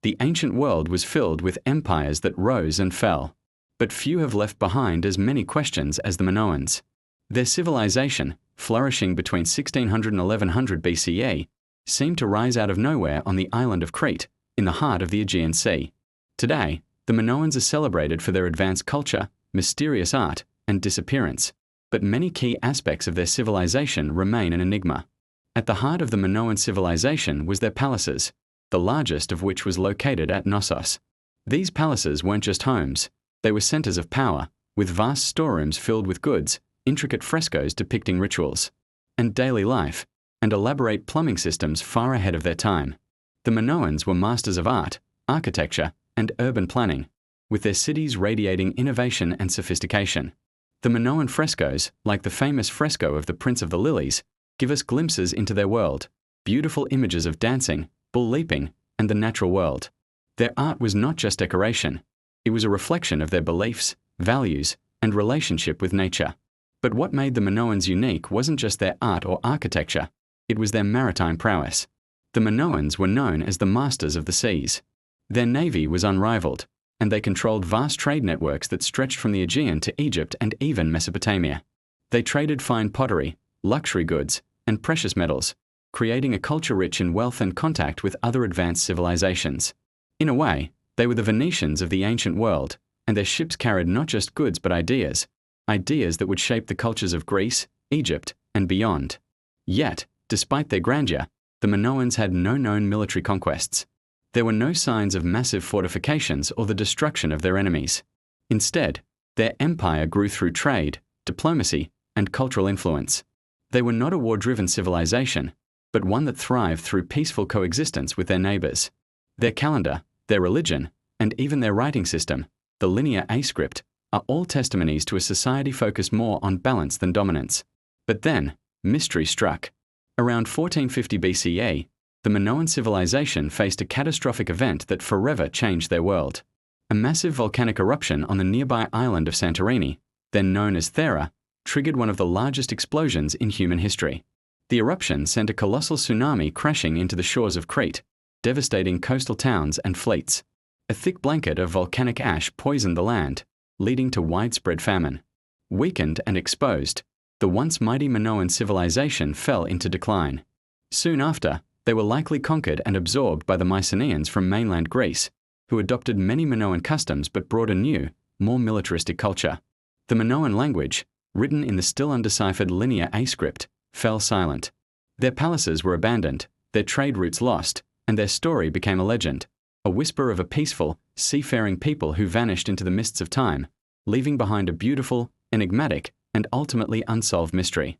The ancient world was filled with empires that rose and fell. But few have left behind as many questions as the Minoans. Their civilization, flourishing between 1600 and 1100 BCE, seemed to rise out of nowhere on the island of Crete, in the heart of the Aegean Sea. Today, the Minoans are celebrated for their advanced culture, mysterious art, and disappearance, but many key aspects of their civilization remain an enigma. At the heart of the Minoan civilization was their palaces, the largest of which was located at Knossos. These palaces weren't just homes, they were centers of power, with vast storerooms filled with goods, intricate frescoes depicting rituals and daily life, and elaborate plumbing systems far ahead of their time. The Minoans were masters of art, architecture, and urban planning, with their cities radiating innovation and sophistication. The Minoan frescoes, like the famous fresco of the Prince of the Lilies, give us glimpses into their world, beautiful images of dancing, bull leaping, and the natural world. Their art was not just decoration, it was a reflection of their beliefs, values, and relationship with nature. But what made the Minoans unique wasn't just their art or architecture, it was their maritime prowess. The Minoans were known as the masters of the seas. Their navy was unrivaled, and they controlled vast trade networks that stretched from the Aegean to Egypt and even Mesopotamia. They traded fine pottery, luxury goods, and precious metals, creating a culture rich in wealth and contact with other advanced civilizations. In a way, they were the Venetians of the ancient world, and their ships carried not just goods but ideas that would shape the cultures of Greece, Egypt, and beyond. Yet, despite their grandeur, the Minoans had no known military conquests. There were no signs of massive fortifications or the destruction of their enemies. Instead, their empire grew through trade, diplomacy, and cultural influence. They were not a war-driven civilization, but one that thrived through peaceful coexistence with their neighbors. Their calendar, their religion, and even their writing system, the linear A script, are all testimonies to a society focused more on balance than dominance. But then, mystery struck. Around 1450 BCE, the Minoan civilization faced a catastrophic event that forever changed their world. A massive volcanic eruption on the nearby island of Santorini, then known as Thera, triggered one of the largest explosions in human history. The eruption sent a colossal tsunami crashing into the shores of Crete, devastating coastal towns and fleets. A thick blanket of volcanic ash poisoned the land, leading to widespread famine. Weakened and exposed, the once mighty Minoan civilization fell into decline. Soon after, they were likely conquered and absorbed by the Mycenaeans from mainland Greece, who adopted many Minoan customs but brought a new, more militaristic culture. The Minoan language, written in the still undeciphered linear A script, fell silent. Their palaces were abandoned, their trade routes lost, and their story became a legend, a whisper of a peaceful, seafaring people who vanished into the mists of time, leaving behind a beautiful, enigmatic, and ultimately unsolved mystery.